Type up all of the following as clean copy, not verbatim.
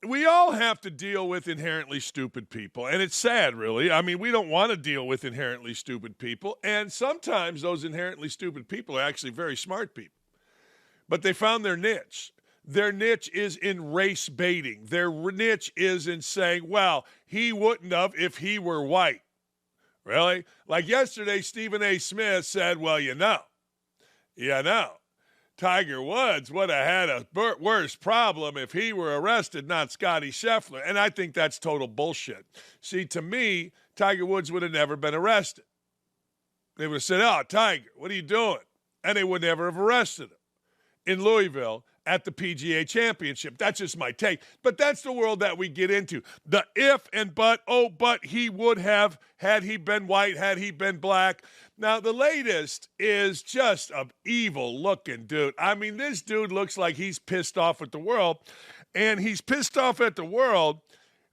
We all have to deal with inherently stupid people, and it's sad, really. I mean, we don't want to deal with inherently stupid people, and sometimes those inherently stupid people are actually very smart people. But they found their niche. Their niche is in race baiting. Their niche is in saying, well, he wouldn't have if he were white. Really? Like yesterday, Stephen A. Smith said, well, Tiger Woods would have had a worse problem if he were arrested, not Scotty Scheffler. And I think that's total bullshit. See, to me, Tiger Woods would have never been arrested. They would have said, oh, Tiger, what are you doing? And they would never have arrested him in Louisville at the PGA Championship. That's just my take. But that's the world that we get into. The if and but he would have, had he been white, had he been black. Now, the latest is just an evil-looking dude. I mean, this dude looks like he's pissed off at the world, and he's pissed off at the world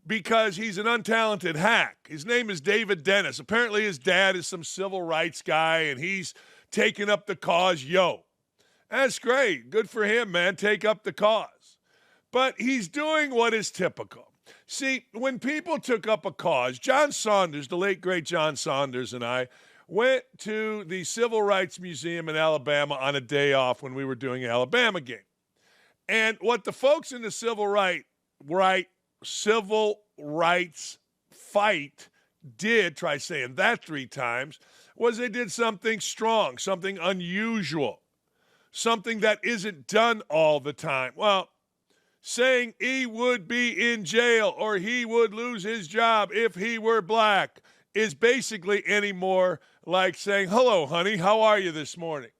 because he's an untalented hack. His name is David Dennis. Apparently, his dad is some civil rights guy, and he's taking up the cause. That's great. Good for him, man. Take up the cause. But he's doing what is typical. See, when people took up a cause, John Saunders, the late, great John Saunders, and I went to the Civil Rights Museum in Alabama on a day off when we were doing an Alabama game. And what the folks in the civil rights fight did, try saying that 3 times, was they did something strong, something unusual, something that isn't done all the time. Well, saying he would be in jail or he would lose his job if he were black is basically any more like saying, hello, honey, how are you this morning?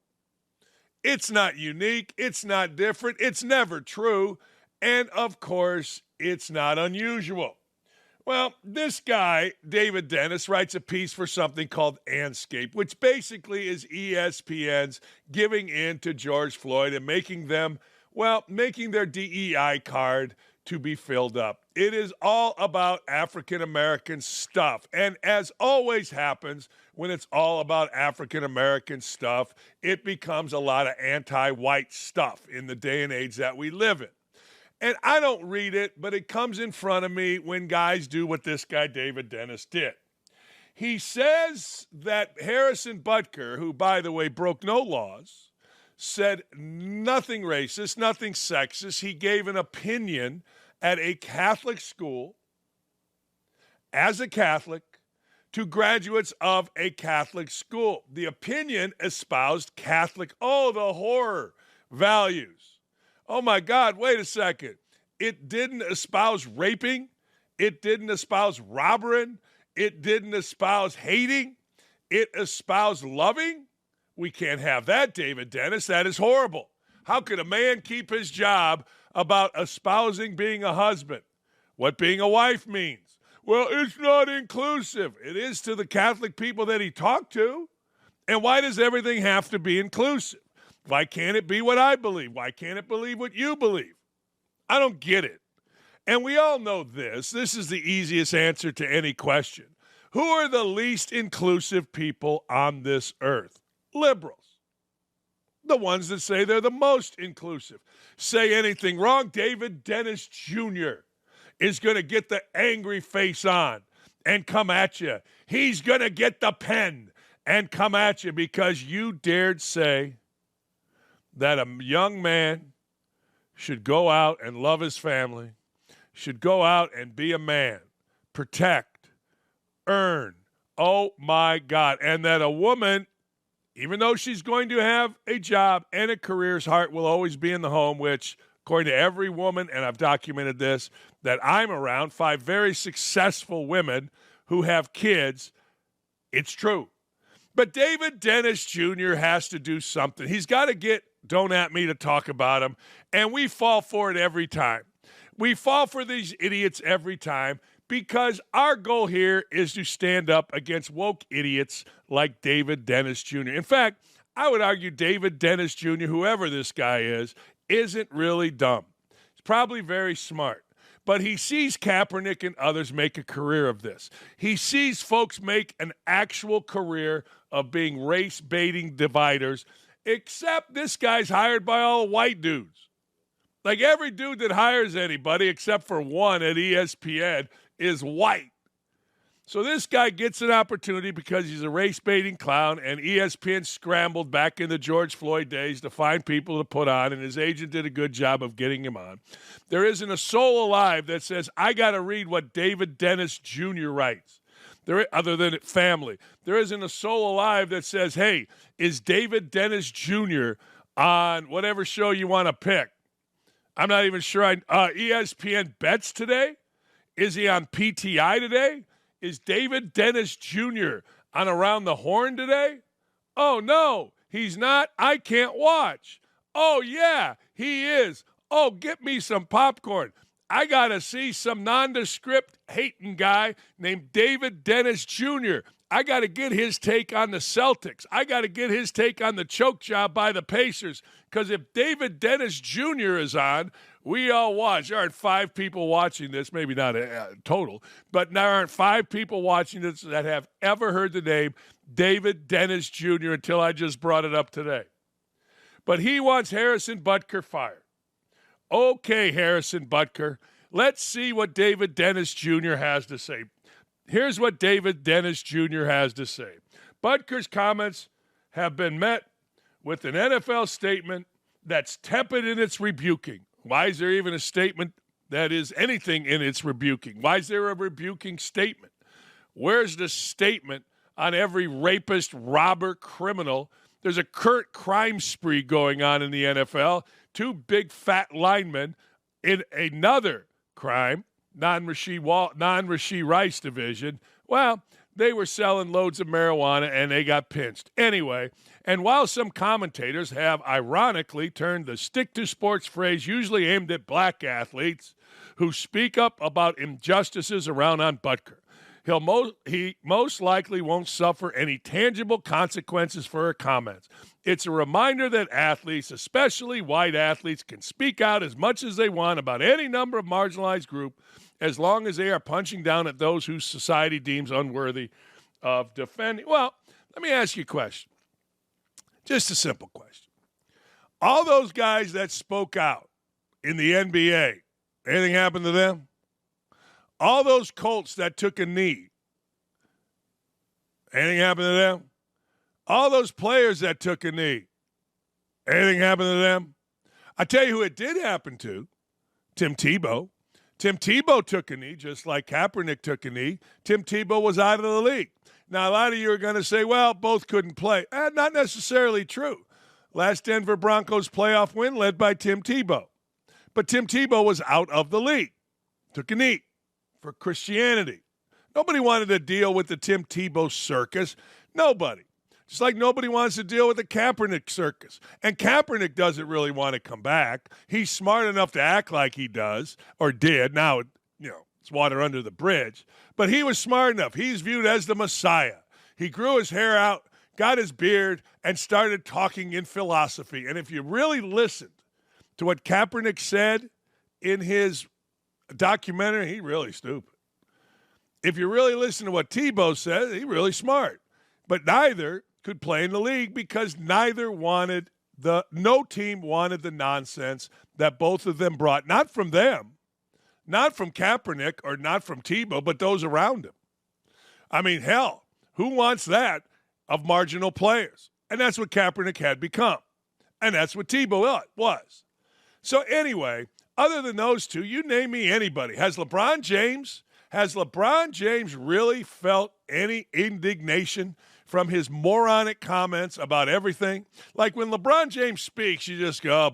It's not unique. It's not different. It's never true. And, of course, it's not unusual. Well, this guy, David Dennis, writes a piece for something called Anscape, which basically is ESPN's giving in to George Floyd and making their DEI card to be filled up. It is all about African-American stuff. And as always happens, when it's all about African-American stuff, it becomes a lot of anti-white stuff in the day and age that we live in. And I don't read it, but it comes in front of me when guys do what this guy David Dennis did. He says that Harrison Butker, who, by the way, broke no laws, said nothing racist, nothing sexist. He gave an opinion at a Catholic school as a Catholic to graduates of a Catholic school. The opinion espoused Catholic, the horror values. Oh my God, wait a second. It didn't espouse raping. It didn't espouse robbing. It didn't espouse hating. It espoused loving. We can't have that, David Dennis. That is horrible. How could a man keep his job about espousing being a husband? What being a wife means? Well, it's not inclusive. It is to the Catholic people that he talked to. And why does everything have to be inclusive? Why can't it be what I believe? Why can't it believe what you believe? I don't get it. And we all know this. This is the easiest answer to any question. Who are the least inclusive people on this earth? Liberals. The ones that say they're the most inclusive. Say anything wrong, David Dennis Jr. is going to get the angry face on and come at you. He's going to get the pen and come at you because you dared say that a young man should go out and love his family, should go out and be a man, protect, earn. Oh, my God. And that a woman, even though she's going to have a job and a career's heart will always be in the home, which, according to every woman, and I've documented this, that I'm around, 5 very successful women who have kids, it's true. But David Dennis Jr. has to do something. He's got to get Don't At Me to talk about him, and we fall for it every time. We fall for these idiots every time because our goal here is to stand up against woke idiots like David Dennis Jr. In fact, I would argue David Dennis Jr., whoever this guy is, isn't really dumb. He's probably very smart. But he sees Kaepernick and others make a career of this. He sees folks make an actual career of being race-baiting dividers, except this guy's hired by all white dudes. Like every dude that hires anybody except for one at ESPN is white. So this guy gets an opportunity because he's a race-baiting clown, and ESPN scrambled back in the George Floyd days to find people to put on, and his agent did a good job of getting him on. There isn't a soul alive that says, I got to read what David Dennis Jr. writes, other than family. There isn't a soul alive that says, hey, is David Dennis Jr. on whatever show you want to pick? I'm not even sure. ESPN bets today? Is he on PTI today? Is David Dennis Jr. on Around the Horn today? Oh, no, he's not. I can't watch. Oh, yeah, he is. Oh, get me some popcorn. I got to see some nondescript hating guy named David Dennis Jr. I got to get his take on the Celtics. I got to get his take on the choke job by the Pacers. Because if David Dennis Jr. is on, we all watch. There aren't 5 people watching this, maybe not a total, but there aren't 5 people watching this that have ever heard the name David Dennis Jr. until I just brought it up today. But he wants Harrison Butker fired. Okay, Harrison Butker, let's see what David Dennis Jr. has to say. Here's what David Dennis Jr. has to say. Butker's comments have been met with an NFL statement that's tepid in its rebuking. Why is there even a statement that is anything in its rebuking? Why is there a rebuking statement? Where's the statement on every rapist, robber, criminal? There's a curt crime spree going on in the NFL. 2 big fat linemen in another crime, non-Rashee Rice division. Well, they were selling loads of marijuana and they got pinched. Anyway, and while some commentators have ironically turned the stick to sports phrase usually aimed at black athletes who speak up about injustices around on Butker, he most likely won't suffer any tangible consequences for her comments. It's a reminder that athletes, especially white athletes, can speak out as much as they want about any number of marginalized group as long as they are punching down at those whose society deems unworthy of defending. Well, let me ask you a question. Just a simple question. All those guys that spoke out in the NBA, anything happened to them? All those Colts that took a knee, anything happened to them? All those players that took a knee, anything happened to them? I tell you who it did happen to, Tim Tebow. Tim Tebow took a knee just like Kaepernick took a knee. Tim Tebow was out of the league. Now, a lot of you are going to say, well, both couldn't play. Not necessarily true. Last Denver Broncos playoff win led by Tim Tebow. But Tim Tebow was out of the league. Took a knee for Christianity. Nobody wanted to deal with the Tim Tebow circus. Nobody. Just like nobody wants to deal with the Kaepernick circus. And Kaepernick doesn't really want to come back. He's smart enough to act like he does, or did. Now, it's water under the bridge. But he was smart enough. He's viewed as the Messiah. He grew his hair out, got his beard, and started talking in philosophy. And if you really listened to what Kaepernick said in his documentary, he's really stupid. If you really listen to what Tebow said, he's really smart. But neither could play in the league because no team wanted the nonsense that both of them brought. Not from them, not from Kaepernick or not from Tebow, but those around him. I mean, hell, who wants that of marginal players? And that's what Kaepernick had become. And that's what Tebow was. So anyway, other than those two, you name me anybody. Has LeBron James really felt any indignation from his moronic comments about everything? Like when LeBron James speaks, you just go,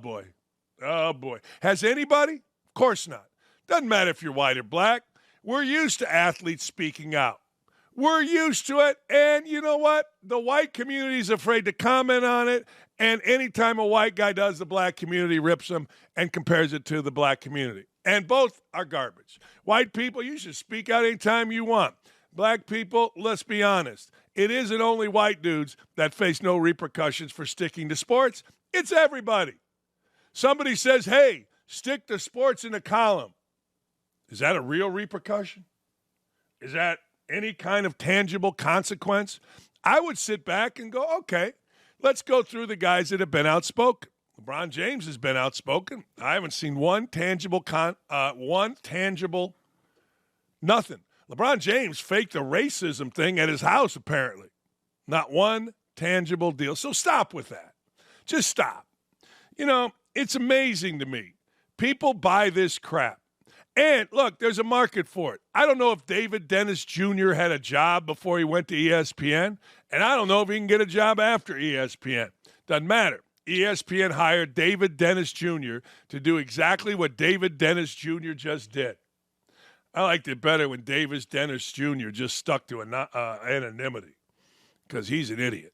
oh boy. Has anybody? Of course not. Doesn't matter if you're white or black. We're used to athletes speaking out. We're used to it, and you know what? The white community is afraid to comment on it, and anytime a white guy does, the black community rips him and compares it to the black community. And both are garbage. White people, you should speak out anytime you want. Black people, let's be honest. It isn't only white dudes that face no repercussions for sticking to sports. It's everybody. Somebody says, hey, stick to sports in a column. Is that a real repercussion? Is that any kind of tangible consequence? I would sit back and go, okay, let's go through the guys that have been outspoken. LeBron James has been outspoken. I haven't seen one tangible nothing. LeBron James faked the racism thing at his house, apparently. Not one tangible deal. So stop with that. Just stop. It's amazing to me. People buy this crap. And look, there's a market for it. I don't know if David Dennis Jr. had a job before he went to ESPN, and I don't know if he can get a job after ESPN. Doesn't matter. ESPN hired David Dennis Jr. to do exactly what David Dennis Jr. just did. I liked it better when David Dennis Jr. just stuck to anonymity because he's an idiot.